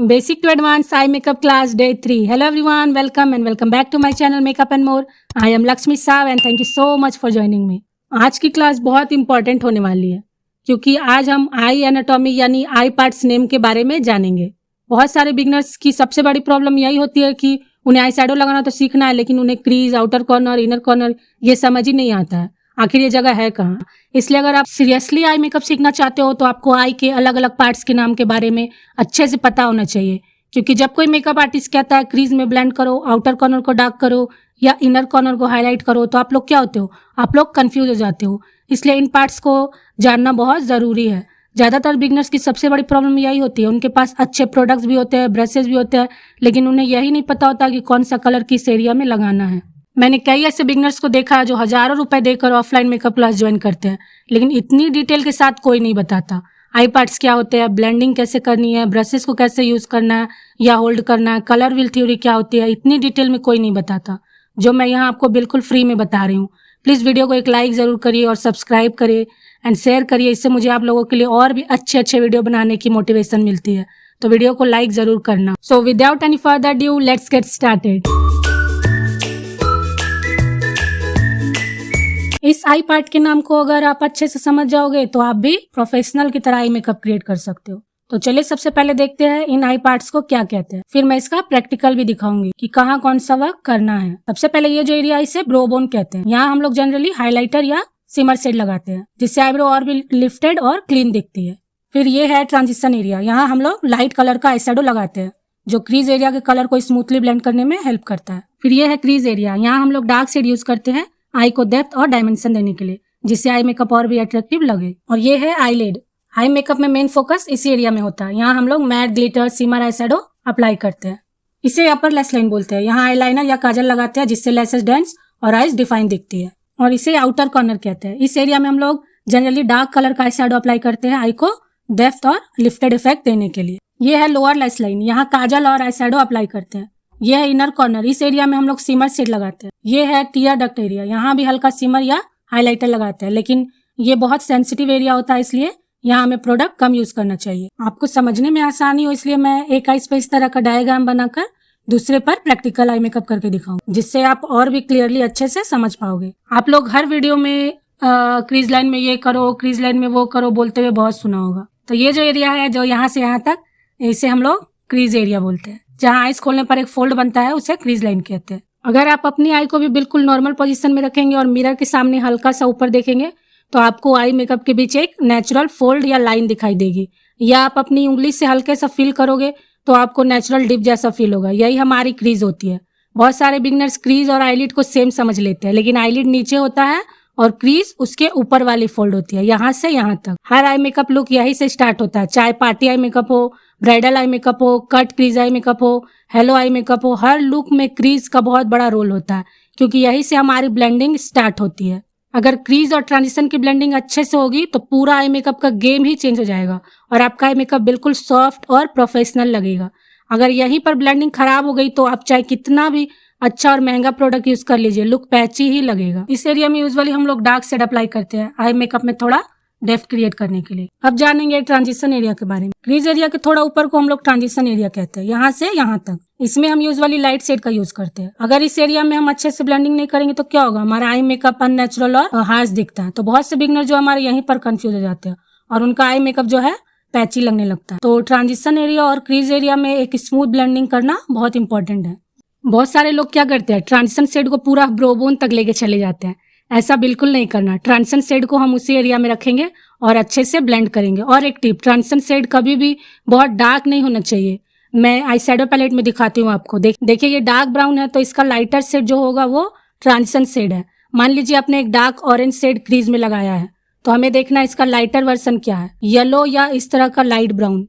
Basic to Advanced Eye Makeup Class Day 3. Hello everyone, welcome back to my channel Makeup and More. I am Lakshmi Sav and thank you so much for joining me. आज की class बहुत important होने वाली है क्योंकि आज हम आई anatomy यानी आई पार्ट्स नेम के बारे में जानेंगे। बहुत सारे बिगनर्स की सबसे बड़ी प्रॉब्लम यही होती है कि उन्हें आई शैडो लगाना तो सीखना है, लेकिन उन्हें crease, outer corner, inner corner ये समझ ही नहीं आता है आखिर ये जगह है कहाँ। इसलिए अगर आप सीरियसली आई मेकअप सीखना चाहते हो तो आपको आई के अलग अलग पार्ट्स के नाम के बारे में अच्छे से पता होना चाहिए, क्योंकि जब कोई मेकअप आर्टिस्ट कहता है क्रीज में ब्लेंड करो, आउटर कॉर्नर को डार्क करो या इनर कॉर्नर को हाईलाइट करो, तो आप लोग क्या होते हो, आप लोग कंफ्यूज हो जाते हो। इसलिए इन पार्ट्स को जानना बहुत ज़रूरी है। ज़्यादातर बिगनर्स की सबसे बड़ी प्रॉब्लम यही होती है, उनके पास अच्छे प्रोडक्ट्स भी होते हैं, ब्रशेज भी होते हैं, लेकिन उन्हें यही नहीं पता होता कि कौन सा कलर किस एरिया में लगाना है। मैंने कई ऐसे बिगनर्स को देखा है जो हज़ारों रुपए देकर ऑफलाइन मेकअप क्लास ज्वाइन करते हैं, लेकिन इतनी डिटेल के साथ कोई नहीं बताता आई पार्ट्स क्या होते हैं, ब्लेंडिंग कैसे करनी है, ब्रशेस को कैसे यूज़ करना है या होल्ड करना है, कलर व्हील थ्योरी क्या होती है, इतनी डिटेल में कोई नहीं बताता जो मैं यहाँ आपको बिल्कुल फ्री में बता रही हूँ। प्लीज़ वीडियो को एक लाइक ज़रूर करिए और सब्सक्राइब करिए एंड शेयर करिए, इससे मुझे आप लोगों के लिए और भी अच्छे वीडियो बनाने की मोटिवेशन मिलती है। तो वीडियो को लाइक ज़रूर करना। So without any further due let's get started. इस आई पार्ट के नाम को अगर आप अच्छे से समझ जाओगे तो आप भी प्रोफेशनल की तरह आई मेकअप क्रिएट कर सकते हो। तो चलिए सबसे पहले देखते हैं इन आई पार्ट्स को क्या कहते हैं, फिर मैं इसका प्रैक्टिकल भी दिखाऊंगी कि कहाँ कौन सा वर्क करना है। सबसे पहले ये जो एरिया इसे ब्रो बोन कहते हैं। यहाँ हम लोग जनरली हाइलाइटर या सिमर शेड लगाते हैं जिससे आईब्रो और भी लिफ्टेड और क्लीन दिखती है। फिर ये है ट्रांजिशन एरिया। यहाँ हम लोग लाइट कलर का आई शैडो लगाते हैं जो क्रीज एरिया के कलर को स्मूथली ब्लेंड करने में हेल्प करता है। फिर ये है क्रीज एरिया। यहाँ हम लोग डार्क शेड यूज करते हैं आई को डेप्थ और डायमेंशन देने के लिए, जिससे आई मेकअप और भी अट्रैक्टिव लगे। और ये है आईलिड। आई मेकअप में मेन फोकस इसी एरिया में होता है। यहाँ हम लोग matte, glitter, shimmer eye shadow apply करते हैं। इसे अपर लैश लाइन बोलते हैं। यहाँ आईलाइनर या काजल लगाते हैं जिससे लैशेस डेंस और आईज डिफाइन दिखती है। और इसे आउटर कॉर्नर कहते हैं। इस एरिया में हम लोग जनरली डार्क कलर का आई शैडो अप्लाई करते हैं आई को डेप्थ और लिफ्टेड इफेक्ट देने के लिए। ये है लोअर लैश लाइन। यहाँ काजल और आई शैडो अप्लाई करते हैं। ये है इनर कॉर्नर। इस एरिया में हम लोग सिमर शेड लगाते हैं। ये है टीयर डक्ट एरिया। यहाँ भी हल्का सिमर या हाइलाइटर लगाते हैं, लेकिन ये बहुत सेंसिटिव एरिया होता है, इसलिए यहाँ हमें प्रोडक्ट कम यूज करना चाहिए। आपको समझने में आसानी हो इसलिए मैं एक आईज पे इस तरह का डायग्राम बनाकर दूसरे पर प्रैक्टिकल आई मेकअप करके दिखाऊं, जिससे आप और भी क्लियरली अच्छे से समझ पाओगे। आप लोग हर वीडियो में क्रीज लाइन में ये करो, क्रीज लाइन में वो करो बोलते हुए बहुत सुना होगा। तो ये जो एरिया है जो यहाँ से यहाँ तक, इसे हम लोग क्रीज एरिया बोलते हैं। जहाँ आईज खोलने पर एक फोल्ड बनता है उसे क्रीज लाइन कहते हैं। अगर आप अपनी आई को भी बिल्कुल नॉर्मल पोजीशन में रखेंगे और मिरर के सामने हल्का सा ऊपर देखेंगे तो आपको आई मेकअप के बीच एक नेचुरल फोल्ड या लाइन दिखाई देगी, या आप अपनी उंगली से हल्के सा फील करोगे तो आपको नेचुरल डिप जैसा फील होगा। यही हमारी क्रीज होती है। बहुत सारे बिगनर्स क्रीज और आईलिड को सेम समझ लेते हैं, लेकिन आईलिड नीचे होता है और क्रीज उसके ऊपर वाली फोल्ड होती है, यहाँ से यहाँ तक। हर आई मेकअप लुक यही से स्टार्ट होता है, चाहे पार्टी आई मेकअप हो, ब्राइडल आई मेकअप हो, कट क्रीज आई मेकअप हो, हेलो आई मेकअप हो। हर लुक में क्रीज का बहुत बड़ा रोल होता है, क्योंकि यही से हमारी ब्लेंडिंग स्टार्ट होती है। अगर क्रीज और ट्रांजिशन की ब्लेंडिंग अच्छे से होगी तो पूरा आई मेकअप का गेम ही चेंज हो जाएगा और आपका आई मेकअप बिल्कुल सॉफ्ट और प्रोफेशनल लगेगा। अगर यहीं पर ब्लेंडिंग खराब हो गई तो आप चाहे कितना भी अच्छा और महंगा प्रोडक्ट यूज कर लीजिए, लुक पैची ही लगेगा। इस एरिया में यूजुअली हम लोग डार्क शेड अप्लाई करते हैं आई मेकअप में थोड़ा डेप्थ क्रिएट करने के लिए। अब जानेंगे ट्रांजिशन एरिया के बारे में। क्रीज एरिया के थोड़ा ऊपर को हम लोग ट्रांजिशन एरिया कहते हैं, यहाँ से यहाँ तक। इसमें हम यूजुअली लाइट शेड का यूज करते हैं। अगर इस एरिया में हम अच्छे से ब्लेंडिंग नहीं करेंगे तो क्या होगा, हमारा आई मेकअप अननेचुरल और हार्श दिखता है। तो बहुत से बिगनर जो हमारे यहीं पर कंफ्यूज हो जाते हैं और उनका आई मेकअप जो है पैची लगने लगता है। तो ट्रांजिशन एरिया और क्रीज एरिया में एक स्मूथ ब्लेंडिंग करना बहुत इंपॉर्टेंट है। बहुत सारे लोग क्या करते हैं, ट्रांजिशन शेड को पूरा ब्रो बोन तक लेके चले जाते हैं। ऐसा बिल्कुल नहीं करना। ट्रांजिशन शेड को हम उसी एरिया में रखेंगे और अच्छे से ब्लेंड करेंगे। और एक टिप, ट्रांजिशन शेड कभी भी बहुत डार्क नहीं होना चाहिए। मैं आई शैडो पैलेट में दिखाती हूँ आपको। देखिए ये डार्क ब्राउन है तो इसका लाइटर शेड जो होगा वो ट्रांजिशन शेड है। मान लीजिए आपने एक डार्क ऑरेंज शेड क्रीज में लगाया है तो हमें देखना है इसका लाइटर वर्जन क्या है, येलो या इस तरह का लाइट ब्राउन।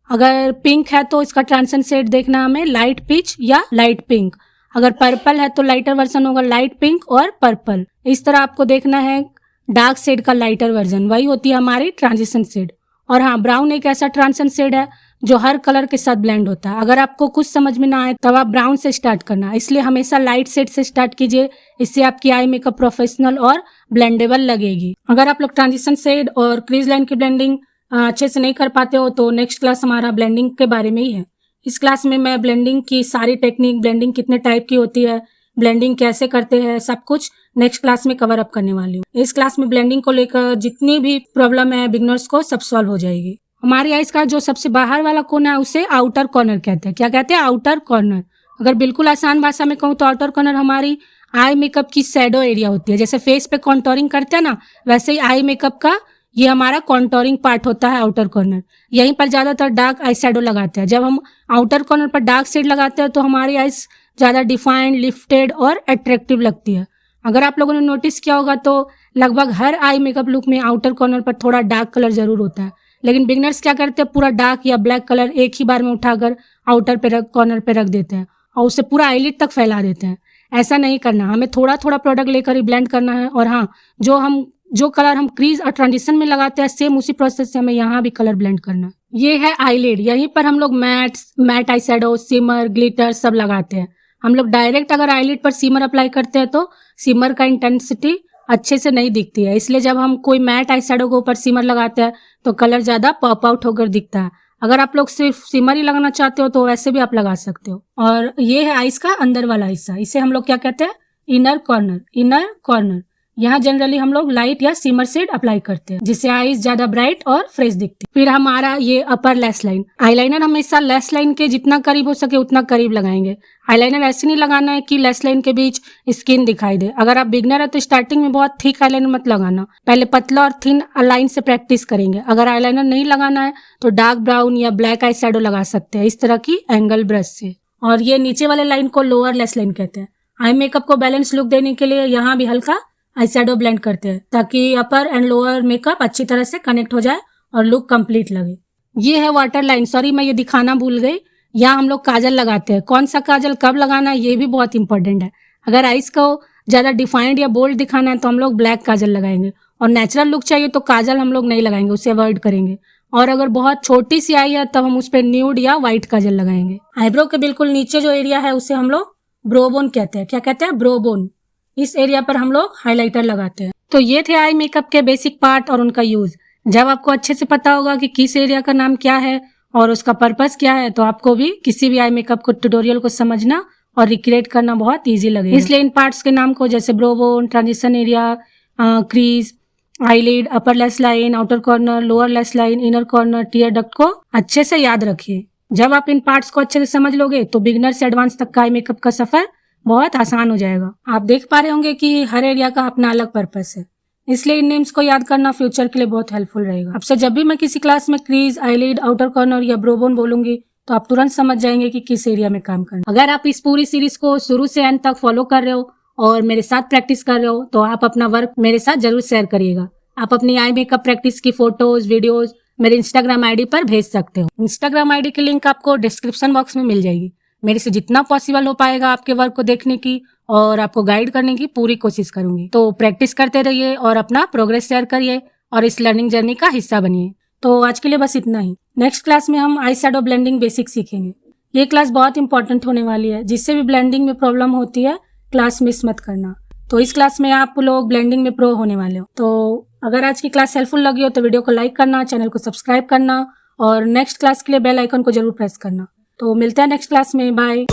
अगर पिंक है तो इसका ट्रांजिशन शेड देखना हमें लाइट पीच या लाइट पिंक। अगर पर्पल है तो लाइटर वर्जन होगा लाइट पिंक और पर्पल। इस तरह आपको देखना है डार्क शेड का लाइटर वर्जन, वही होती है हमारी ट्रांजिशन शेड। और हाँ, ब्राउन एक ऐसा ट्रांजिशन शेड है जो हर कलर के साथ ब्लेंड होता है। अगर आपको कुछ समझ में ना आए तब आप ब्राउन से स्टार्ट करना, इसलिए हमेशा लाइट शेड से स्टार्ट कीजिए, इससे आपकी आई मेकअप प्रोफेशनल और ब्लेंडेबल लगेगी। अगर आप लोग ट्रांजिशन शेड और क्रीज लाइन की ब्लेंडिंग अच्छे से नहीं कर पाते हो तो नेक्स्ट क्लास हमारा ब्लेंडिंग के बारे में ही है। इस क्लास में मैं ब्लेंडिंग की सारी टेक्निक, ब्लेंडिंग कितने टाइप की होती है, ब्लेंडिंग कैसे करते हैं, सब कुछ नेक्स्ट क्लास में कवर अप करने वाली हूँ। इस क्लास में ब्लेंडिंग को लेकर जितनी भी प्रॉब्लम है बिगनर्स को, सब सॉल्व हो जाएगी। हमारी आइज का जो सबसे बाहर वाला कोना है उसे आउटर कॉर्नर कहते हैं। क्या कहते हैं? Outer corner. अगर बिल्कुल आसान भाषा में कहूँ तो आउटर कॉर्नर हमारी आई मेकअप की शैडो एरिया होती है। जैसे फेस पे कॉन्टोरिंग करते हैं ना, वैसे ही आई मेकअप का ये हमारा कॉन्टोरिंग पार्ट होता है आउटर कॉर्नर। यहीं पर ज्यादातर डार्क आई शैडो लगाते हैं। जब हम आउटर कॉर्नर पर डार्क शेड लगाते हैं तो हमारी आइज ज्यादा डिफाइंड, लिफ्टेड और अट्रैक्टिव लगती है। अगर आप लोगों ने नोटिस किया होगा तो लगभग हर आई मेकअप लुक में आउटर कॉर्नर पर थोड़ा डार्क कलर जरूर होता है, लेकिन बिगनर्स क्या करते हैं, पूरा डार्क या ब्लैक कलर एक ही बार में उठाकर आउटर पे कॉर्नर पे रख देते हैं और उसे पूरा आईलिड तक फैला देते हैं। ऐसा नहीं करना, हमें थोड़ा थोड़ा प्रोडक्ट लेकर ही ब्लेंड करना है। और हाँ, जो कलर हम क्रीज और ट्रांजिशन में लगाते हैं, सेम उसी प्रोसेस से हमें यहाँ भी कलर ब्लेंड करना है। ये है आईलिड। यहीं पर हम लोग मैट आई शैडो, सिमर, ग्लिटर सब लगाते हैं। हम लोग डायरेक्ट अगर आईलिड पर सिमर अप्लाई करते हैं तो सिमर का इंटेंसिटी अच्छे से नहीं दिखती है, इसलिए जब हम कोई मैट आई शैडो के ऊपर सिमर लगाते हैं तो कलर ज्यादा पॉप आउट होकर दिखता है। अगर आप लोग सिर्फ सिमर ही लगाना चाहते हो तो वैसे भी आप लगा सकते हो। और ये है आइस का अंदर वाला हिस्सा, इसे हम लोग क्या कहते हैं? Inner corner. इनर कॉर्नर यहाँ जनरली हम लोग लाइट या सिमर शेड अप्लाई करते हैं, जिससे आईज ज्यादा ब्राइट और फ्रेश दिखती है। फिर हमारा ये अपर लैश लाइन। आईलाइनर हमेशा लैश लाइन के जितना करीब हो सके उतना करीब लगाएंगे। आईलाइनर ऐसे नहीं लगाना है कि लैश लाइन के बीच स्किन दिखाई दे। अगर आप बिगनर है तो स्टार्टिंग में बहुत थिक आईलाइनर मत लगाना, पहले पतला और थिन लाइन से प्रैक्टिस करेंगे। अगर आईलाइनर नहीं लगाना है तो डार्क ब्राउन या ब्लैक आई शैडो लगा सकते हैं इस तरह की एंगल ब्रश से। और ये नीचे वाले लाइन को लोअर लैश लाइन कहते हैं। आई मेकअप को बैलेंस लुक देने के लिए यहाँ भी हल्का आई शैडो ब्लेंड करते हैं ताकि अपर एंड लोअर मेकअप अच्छी तरह से कनेक्ट हो जाए और लुक कंप्लीट लगे। ये है वाटर लाइन। सॉरी, मैं ये दिखाना भूल गई। यहाँ हम लोग काजल लगाते हैं। कौन सा काजल कब लगाना है ये भी बहुत इंपॉर्टेंट है। अगर आइज को ज्यादा डिफाइंड या बोल्ड दिखाना है तो हम लोग ब्लैक काजल लगाएंगे, और नेचुरल लुक चाहिए तो काजल हम लोग नहीं लगाएंगे, उसे अवॉइड करेंगे। और अगर बहुत छोटी सी आई है तब हम उस पर न्यूड या व्हाइट काजल लगाएंगे। आईब्रो के बिल्कुल नीचे जो एरिया है उसे हम लोग ब्रो बोन कहते हैं। क्या कहते हैं? Bro bone. इस एरिया पर हम लोग हाइलाइटर लगाते हैं। तो ये थे आई मेकअप के बेसिक पार्ट और उनका यूज। जब आपको अच्छे से पता होगा कि किस एरिया का नाम क्या है और उसका पर्पस क्या है तो आपको भी किसी भी आई मेकअप को ट्यूटोरियल को समझना और रिक्रिएट करना बहुत इजी लगेगा। इसलिए इन पार्ट्स के नाम को जैसे brow bone, transition area, crease, eyelid, upper lash line, outer corner, lower lash line, inner corner, tear duct को अच्छे से याद रखिए। जब आप इन पार्ट्स को अच्छे से समझ लोगे तो बिगनर से एडवांस तक का आई मेकअप का सफर बहुत आसान हो जाएगा। आप देख पा रहे होंगे कि हर एरिया का अपना अलग पर्पस है, इसलिए इन नेम्स को याद करना फ्यूचर के लिए बहुत हेल्पफुल रहेगा। अब से जब भी मैं किसी क्लास में क्रीज, आईलिड, आउटर कॉर्नर या ब्रोबोन बोलूंगी तो आप तुरंत समझ जाएंगे कि किस एरिया में काम करना। अगर आप इस पूरी सीरीज को शुरू से एंड तक फॉलो कर रहे हो और मेरे साथ प्रैक्टिस कर रहे हो तो आप अपना वर्क मेरे साथ जरूर शेयर करिएगा। आप अपनी आई मेकअप प्रैक्टिस की फोटोज, वीडियोज मेरे इंस्टाग्राम आईडी पर भेज सकते हो। इंस्टाग्राम आईडी की लिंक आपको डिस्क्रिप्शन बॉक्स में मिल जाएगी। मेरे से जितना पॉसिबल हो पाएगा आपके वर्क को देखने की और आपको गाइड करने की पूरी कोशिश करूंगी। तो प्रैक्टिस करते रहिए और अपना प्रोग्रेस शेयर करिए और इस लर्निंग जर्नी का हिस्सा बनिए। तो आज के लिए बस इतना ही। नेक्स्ट क्लास में हम आई शैडो ब्लेंडिंग बेसिक सीखेंगे। ये क्लास बहुत इंपॉर्टेंट होने वाली है। जिससे भी ब्लेंडिंग में प्रॉब्लम होती है क्लास मिस मत करना। तो इस क्लास में आप लोग ब्लेंडिंग में प्रो होने वाले हो। तो अगर आज की क्लास हेल्पफुल लगी हो तो वीडियो को लाइक करना, चैनल को सब्सक्राइब करना और नेक्स्ट क्लास के लिए बेल आइकन को जरूर प्रेस करना। तो मिलते हैं नेक्स्ट क्लास में। बाय।